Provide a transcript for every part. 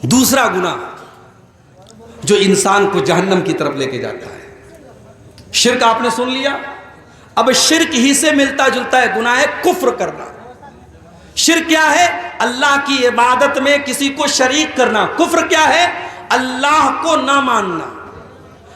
دوسرا گناہ جو انسان کو جہنم کی طرف لے کے جاتا ہے، شرک آپ نے سن لیا۔ اب شرک ہی سے ملتا جلتا ہے گناہ کفر کرنا۔ شرک کیا ہے؟ اللہ کی عبادت میں کسی کو شریک کرنا۔ کفر کیا ہے؟ اللہ کو نہ ماننا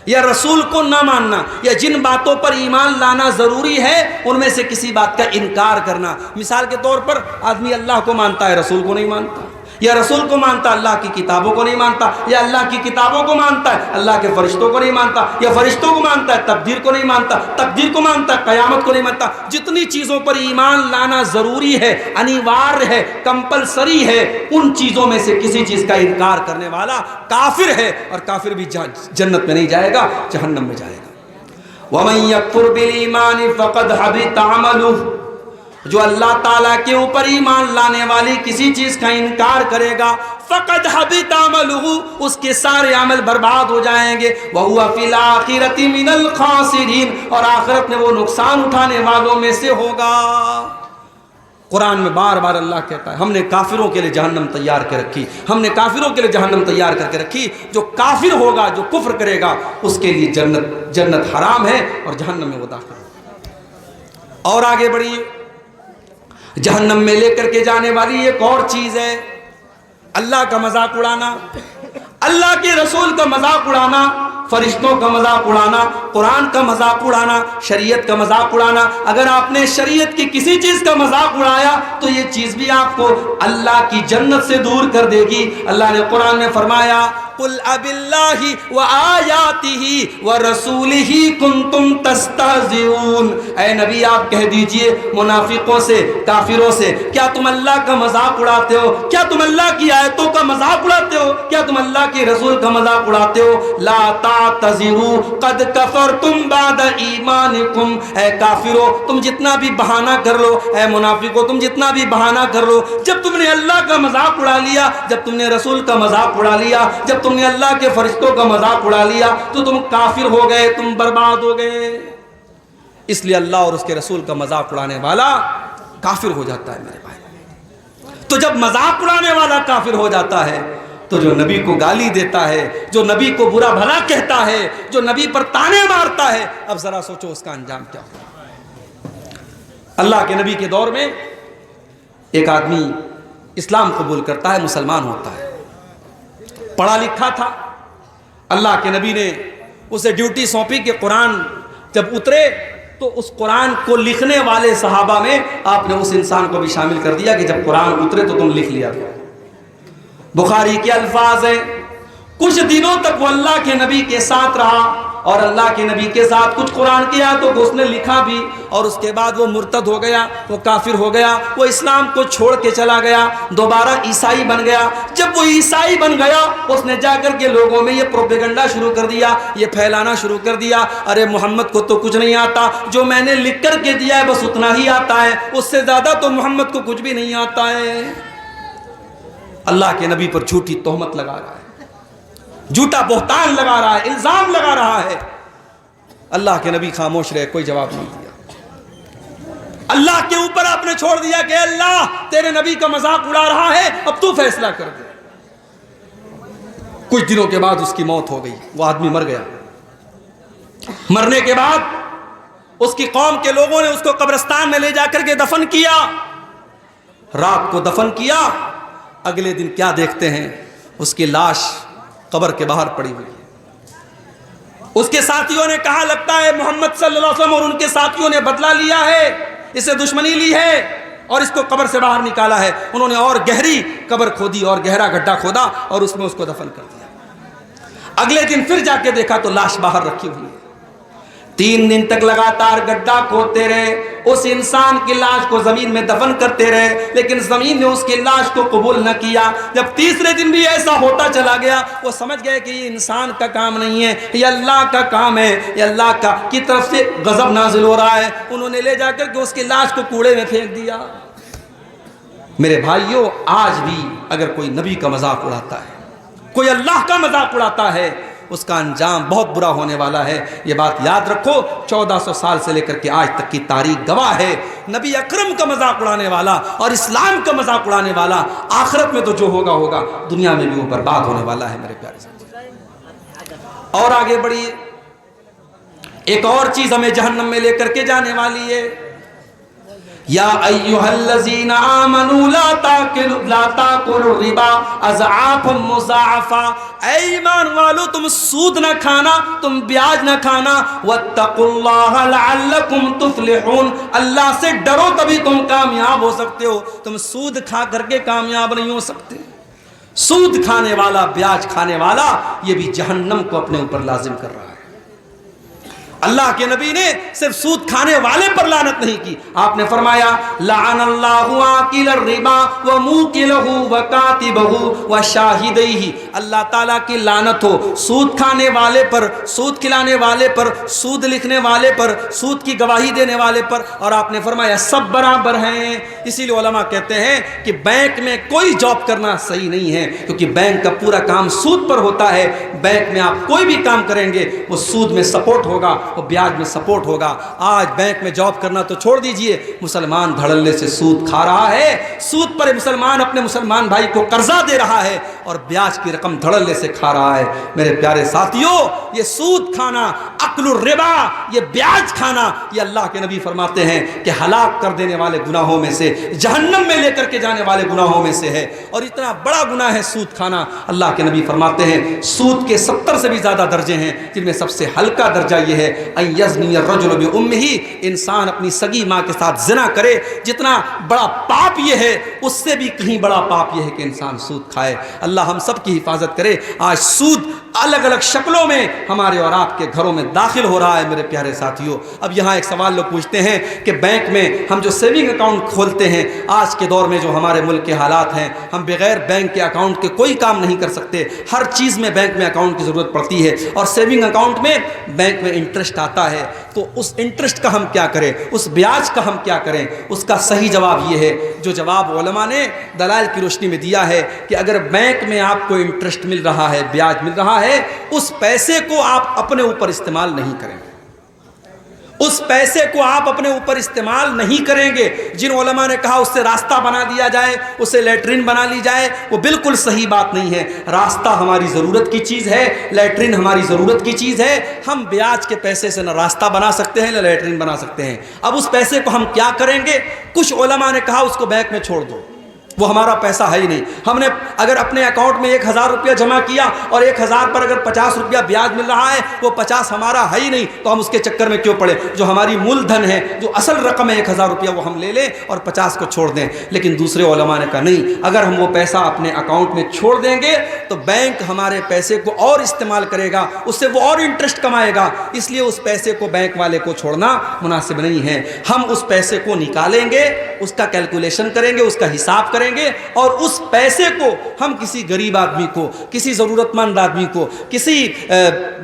یا رسول کو نہ ماننا، یا جن باتوں پر ایمان لانا ضروری ہے ان میں سے کسی بات کا انکار کرنا۔ مثال کے طور پر آدمی اللہ کو مانتا ہے، رسول کو نہیں مانتا، یا رسول کو مانتا اللہ کی کتابوں کو نہیں مانتا، یا اللہ کی کتابوں کو مانتا ہے اللہ کے فرشتوں کو نہیں مانتا، یا فرشتوں کو مانتا ہے تقدیر کو نہیں مانتا، تقدیر کو مانتا ہے قیامت کو نہیں مانتا۔ جتنی چیزوں پر ایمان لانا ضروری ہے، انیوار ہے، کمپلسری ہے، ان چیزوں میں سے کسی چیز کا انکار کرنے والا کافر ہے، اور کافر بھی جنت میں نہیں جائے گا، جہنم میں جائے گا۔ وَمَن يَكْفُرْ بِالْإِيمَانِ فَقَدْ حَبِطَ عَمَلُهُ، جو اللہ تعالیٰ کے اوپر ایمان لانے والی کسی چیز کا انکار کرے گا، فقد حبط عملہ، اس کے سارے عمل برباد ہو جائیں گے، وَهُوَ فِي الْآخِرَةِ مِنَ الْخَاسِرِينَ، اور آخرت میں وہ نقصان اٹھانے والوں میں سے ہوگا۔ قرآن میں بار بار اللہ کہتا ہے ہم نے کافروں کے لیے جہنم تیار کر رکھی، ہم نے کافروں کے لیے جہنم تیار کر کے رکھی۔ جو کافر ہوگا، جو کفر کرے گا، اس کے لیے جنت حرام ہے اور جہنم میں وہ داخل ہوگا۔ اور آگے بڑھیے، جہنم میں لے کر کے جانے والی ایک اور چیز ہے اللہ کا مذاق اڑانا، اللہ کے رسول کا مذاق اڑانا، فرشتوں کا مذاق اڑانا، قرآن کا مذاق اڑانا، شریعت کا مذاق اڑانا۔ اگر آپ نے شریعت کی کسی چیز کا مذاق اڑایا تو یہ چیز بھی آپ کو اللہ کی جنت سے دور کر دے گی۔ اللہ نے قرآن میں فرمایا قُلْ أَبِاللَّهِ وَآيَاتِهِ وَرَسُولِهِ كُنْتُمْ تَسْتَهْزِئُونَ، اے نبی آپ کہہ دیجئے منافقوں سے، کافروں سے، کیا تم اللہ کا مذاق اڑاتے ہو؟ کیا تم اللہ کی آیتوں کا مذاق اڑاتے ہو؟ کیا تم اللہ کے رسول کا مذاق اڑاتے ہو؟ لا تعتذروا قد کفرتم بعد ایمانکم، اے کافرو تم جتنا بھی بہانہ کر لو، اے منافقو تم جتنا بھی بہانہ کر لو، جب تم نے اللہ کا مذاق اڑا لیا، جب تم نے رسول کا مذاق اڑا لیا، جب تم نے اللہ کے فرشتوں کا مذاق اڑا لیا تو تم کافر ہو گئے، تم برباد ہو گئے۔ اس لیے اللہ اور اس کے رسول کا مذاق اڑانے والا کافر ہو جاتا ہے میرے بھائی۔ تو جب مذاق اڑانے والا کافر ہو جاتا ہے تو جو نبی کو گالی دیتا ہے، جو نبی کو برا بھلا کہتا ہے، جو نبی پر تانے مارتا ہے، اب ذرا سوچو اس کا انجام کیا ہوگا۔ اللہ کے نبی کے دور میں ایک آدمی اسلام قبول کرتا ہے، مسلمان ہوتا ہے، پڑھا لکھا تھا۔ اللہ کے نبی نے اسے ڈیوٹی سونپی کہ قرآن جب اترے تو اس قرآن کو لکھنے والے صحابہ میں آپ نے اس انسان کو بھی شامل کر دیا کہ جب قرآن اترے تو تم لکھ لیا کرو۔ بخاری کے الفاظ ہیں کچھ دنوں تک وہ اللہ کے نبی کے ساتھ رہا اور اللہ کے نبی کے ساتھ کچھ قرآن کی آیتوں کو اس نے لکھا بھی، اور اس کے بعد وہ مرتد ہو گیا، وہ کافر ہو گیا، وہ اسلام کو چھوڑ کے چلا گیا، دوبارہ عیسائی بن گیا۔ جب وہ عیسائی بن گیا اس نے جا کر کے لوگوں میں یہ پروپیگنڈا شروع کر دیا، یہ پھیلانا شروع کر دیا، ارے محمد کو تو کچھ نہیں آتا، جو میں نے لکھ کر کے دیا ہے بس اتنا ہی آتا ہے، اس سے زیادہ تو محمد کو کچھ بھی نہیں آتا ہے۔ اللہ کے نبی پر جھوٹی تہمت لگا رہا ہے، جھوٹا بہتان لگا رہا ہے، الزام لگا رہا ہے۔ اللہ کے نبی خاموش رہے، کوئی جواب نہیں دیا۔ اللہ کے اوپر آپ نے چھوڑ دیا کہ اللہ تیرے نبی کا مذاق اڑا رہا ہے، اب تو فیصلہ کر دے۔ کچھ دنوں کے بعد اس کی موت ہو گئی، وہ آدمی مر گیا۔ مرنے کے بعد اس کی قوم کے لوگوں نے اس کو قبرستان میں لے جا کر کے دفن کیا، رات کو دفن کیا۔ اگلے دن کیا دیکھتے ہیں، اس کی لاش قبر کے باہر پڑی ہوئی ہے۔ اس کے ساتھیوں نے کہا لگتا ہے محمد صلی اللہ علیہ وسلم اور ان کے ساتھیوں نے بدلہ لیا ہے، اسے دشمنی لی ہے اور اس کو قبر سے باہر نکالا ہے۔ انہوں نے اور گہری قبر کھودی اور گہرا گڈھا کھودا اور اس میں اس کو دفن کر دیا۔ اگلے دن پھر جا کے دیکھا تو لاش باہر رکھی ہوئی ہے۔ 3 دن تک لگاتار گڈھا کھودتے رہے، اس انسان کی لاش کو زمین میں دفن کرتے رہے، لیکن زمین نے اس کی لاش کو قبول نہ کیا۔ جب تیسرے دن بھی ایسا ہوتا چلا گیا، وہ سمجھ گئے کہ یہ انسان کا کام نہیں ہے، یہ اللہ کا کام ہے، یہ اللہ کی طرف سے غضب نازل ہو رہا ہے۔ انہوں نے لے جا کر کے اس کی لاش کو کوڑے میں پھینک دیا۔ میرے بھائیوں، آج بھی اگر کوئی نبی کا مذاق اڑاتا ہے، کوئی اللہ کا مذاق اڑاتا ہے، اس کا انجام بہت برا ہونے والا ہے. یہ بات یاد رکھو. 1400 سال سے لے کر کے آج تک کی تاریخ گواہ ہے. نبی اکرم کا مذاق اڑانے والا اور اسلام کا مذاق اڑانے والا آخرت میں تو جو ہوگا ہوگا, دنیا میں بھی وہ برباد ہونے والا ہے میرے پیارے ساتھی. اور آگے بڑھیے. ایک اور چیز ہمیں جہنم میں لے کر کے جانے والی ہے. یا ایھا الذین آمنوا لا تاکلوا الربا اضعافا مضاعفا. اے ایمان والو, تم سود نہ کھانا, تم بیاج نہ کھانا. واتقوا اللہ لعلکم تفلحون. اللہ سے ڈرو تبھی تم کامیاب ہو سکتے ہو. تم سود کھا کر کے کامیاب نہیں ہو سکتے. سود کھانے والا, بیاج کھانے والا, یہ بھی جہنم کو اپنے اوپر لازم کر رہا ہے. اللہ کے نبی نے صرف سود کھانے والے پر لعنت نہیں کی, آپ نے فرمایا لعن اللہ آکل الربا وموکلہ وکاتبہ وشاہدیہ. اللہ تعالیٰ کی لعنت ہو سود کھانے والے پر, سود کھلانے والے پر, سود لکھنے والے پر, سود کی گواہی دینے والے پر. اور آپ نے فرمایا سب برابر ہیں. اسی لیے علماء کہتے ہیں کہ بینک میں کوئی جاب کرنا صحیح نہیں ہے, کیونکہ بینک کا پورا کام سود پر ہوتا ہے. بینک میں آپ کوئی بھی کام کریں گے وہ سود میں سپورٹ ہوگا, وہ بیاج میں سپورٹ ہوگا. آج بینک میں جاب کرنا تو چھوڑ دیجئے, مسلمان دھڑلے سے سود کھا رہا ہے. سود پر مسلمان اپنے مسلمان بھائی کو قرضہ دے رہا ہے اور بیاج کی رقم دھڑلے سے کھا رہا ہے. میرے پیارے ساتھیوں, یہ سود کھانا, اکل الربا, یہ بیاج کھانا, یہ اللہ کے نبی فرماتے ہیں کہ ہلاک کر دینے والے گناہوں میں سے, جہنم میں لے کر کے جانے والے گناہوں میں سے ہے. اور اتنا بڑا گناہ ہے سود کھانا. اللہ کے نبی فرماتے ہیں سود کے 70 سے بھی زیادہ درجے ہیں, جن میں سب سے ہلکا درجہ یہ ہے ان یزنی الرجل بامہ, انسان اپنی سگی ماں کے ساتھ زنا کرے. جتنا بڑا پاپ یہ ہے, اس سے بھی کہیں بڑا پاپ یہ ہے کہ انسان سود کھائے. اللہ ہم سب کی حفاظت کرے. آج سود الگ الگ شکلوں میں ہمارے اور آپ کے گھروں میں داخل ہو رہا ہے میرے پیارے ساتھیوں. اب یہاں ایک سوال لوگ پوچھتے ہیں کہ بینک میں ہم جو سیونگ اکاؤنٹ کھولتے ہیں, آج کے دور میں جو ہمارے ملک کے حالات ہیں, ہم بغیر بینک کے اکاؤنٹ کے کوئی کام نہیں کر سکتے. ہر چیز میں بینک میں اکاؤنٹ کی ضرورت پڑتی ہے, اور سیونگ اکاؤنٹ میں بینک میں انٹرسٹ آتا ہے. تو اس انٹرسٹ کا ہم کیا کریں, اس بیاج کا ہم کیا کریں؟ اس کا صحیح جواب یہ ہے جو جواب علماء نے دلائل کی روشنی میں دیا ہے کہ اگر بینک میں آپ کو انٹرسٹ مل رہا ہے, بیاج مل رہا ہے, اس پیسے کو آپ اپنے اوپر استعمال نہیں کریں گے. اس پیسے کو آپ اپنے اوپر استعمال نہیں کریں گے. جن علماء نے کہا اس سے راستہ بنا دیا جائے, اسے لیٹرین بنا لی جائے, وہ بالکل صحیح بات نہیں ہے. راستہ ہماری ضرورت کی چیز ہے, لیٹرین ہماری ضرورت کی چیز ہے. ہم بیاج کے پیسے سے نہ راستہ بنا سکتے ہیں نہ لیٹرین بنا سکتے ہیں. اب اس پیسے کو ہم کیا کریں گے؟ کچھ علماء نے کہا اس کو بینک میں چھوڑ دو, وہ ہمارا پیسہ ہے ہی نہیں. ہم نے اگر اپنے اکاؤنٹ میں 1000 روپیہ جمع کیا اور 1000 پر اگر 50 روپیہ بیاج مل رہا ہے, وہ 50 ہمارا ہے ہی نہیں, تو ہم اس کے چکر میں کیوں پڑے؟ جو ہماری مول دھن ہے, جو اصل رقم ہے 1000 روپیہ, وہ ہم لے لیں اور 50 کو چھوڑ دیں. لیکن دوسرے علماء نے کہا نہیں, اگر ہم وہ پیسہ اپنے اکاؤنٹ میں چھوڑ دیں گے تو بینک ہمارے پیسے کو اور استعمال کرے گا, اس سے وہ اور انٹرسٹ کمائے گا. اس لیے اس پیسے کو بینک والے کو چھوڑنا مناسب نہیں ہے. ہم اس پیسے کو نکالیں گے, اس کا کیلکولیشن کریں گے, اس کا حساب کریں گے, اور اس پیسے کو ہم کسی غریب آدمی کو, کسی ضرورت مند آدمی کو, کسی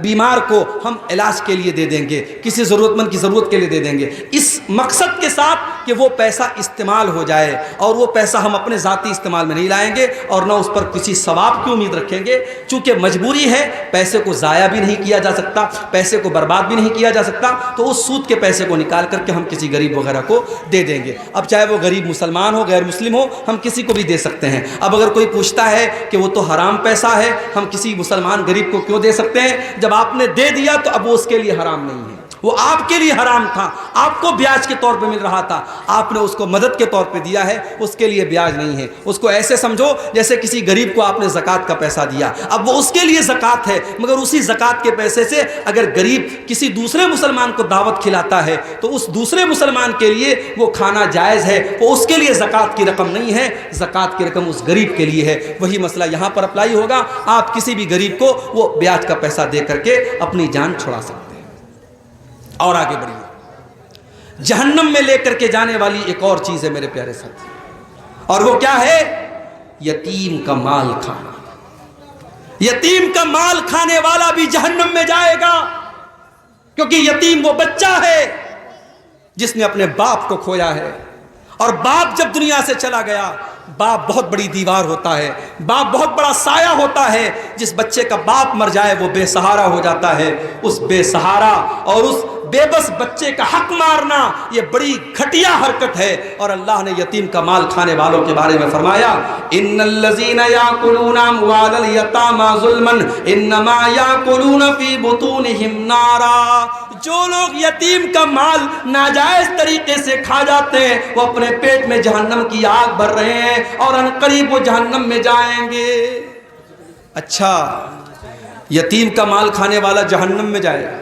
بیمار کو ہم علاج کے لیے دے دیں گے, کسی ضرورت مند کی ضرورت کے لیے دے دیں گے, اس مقصد کے ساتھ کہ وہ پیسہ استعمال ہو جائے. اور وہ پیسہ ہم اپنے ذاتی استعمال میں نہیں لائیں گے اور نہ اس پر کسی ثواب کی امید رکھیں گے. چونکہ مجبوری ہے, پیسے کو ضائع بھی نہیں کیا جا سکتا, پیسے کو برباد بھی نہیں کیا جا سکتا, تو اس سود کے پیسے کو نکال کر کے ہم کسی غریب وغیرہ کو دے دیں گے. اب چاہے وہ غریب مسلمان ہو, غیر مسلم ہو, ہم کسی کو بھی دے سکتے ہیں. اب اگر کوئی پوچھتا ہے کہ وہ تو حرام پیسہ ہے, ہم کسی مسلمان غریب کو کیوں دے سکتے ہیں؟ جب آپ نے دے دیا تو اب وہ اس کے لیے حرام نہیں ہے, وہ آپ کے لیے حرام تھا. آپ کو بیاج کے طور پہ مل رہا تھا, آپ نے اس کو مدد کے طور پہ دیا ہے, اس کے لیے بیاج نہیں ہے. اس کو ایسے سمجھو جیسے کسی غریب کو آپ نے زکوٰۃ کا پیسہ دیا, اب وہ اس کے لیے زکوٰۃ ہے, مگر اسی زکوٰۃ کے پیسے سے اگر غریب کسی دوسرے مسلمان کو دعوت کھلاتا ہے تو اس دوسرے مسلمان کے لیے وہ کھانا جائز ہے, وہ اس کے لیے زکوٰۃ کی رقم نہیں ہے, زکوٰۃ کی رقم اس غریب کے لیے ہے. وہی مسئلہ یہاں پر اپلائی ہوگا. آپ کسی بھی غریب کو وہ بیاج کا پیسہ دے کر کے اپنی جان چھڑا سکتے ہیں. اور آگے بڑھیے. جہنم میں لے کر کے جانے والی ایک اور چیز ہے میرے پیارے ساتھی, اور وہ کیا ہے؟ یتیم کا مال کھانا. یتیم کا مال کھانے والا بھی جہنم میں جائے گا, کیونکہ یتیم وہ بچہ ہے جس نے اپنے باپ کو کھویا ہے, اور باپ جب دنیا سے چلا گیا باپ بہت بڑی دیوار ہوتا ہے، باپ بہت بڑا سایہ ہوتا ہے. جس بچے کا باپ مر جائے وہ بے سہارا ہو جاتا ہے. اس بے سہارا اور اس بے بس بچے کا حق مارنا یہ بڑی گھٹیا حرکت ہے. اور اللہ نے یتیم کا مال کھانے والوں کے بارے میں فرمایا ان الذین یاکلون اموال الیتامی ظلما انما یاکلون فی بطونہم نارا. جو لوگ یتیم کا مال ناجائز طریقے سے کھا جاتے ہیں وہ اپنے پیٹ میں جہنم کی آگ بھر رہے ہیں اور ان قریب وہ جہنم میں جائیں گے. اچھا، یتیم کا مال کھانے والا جہنم میں جائے گا.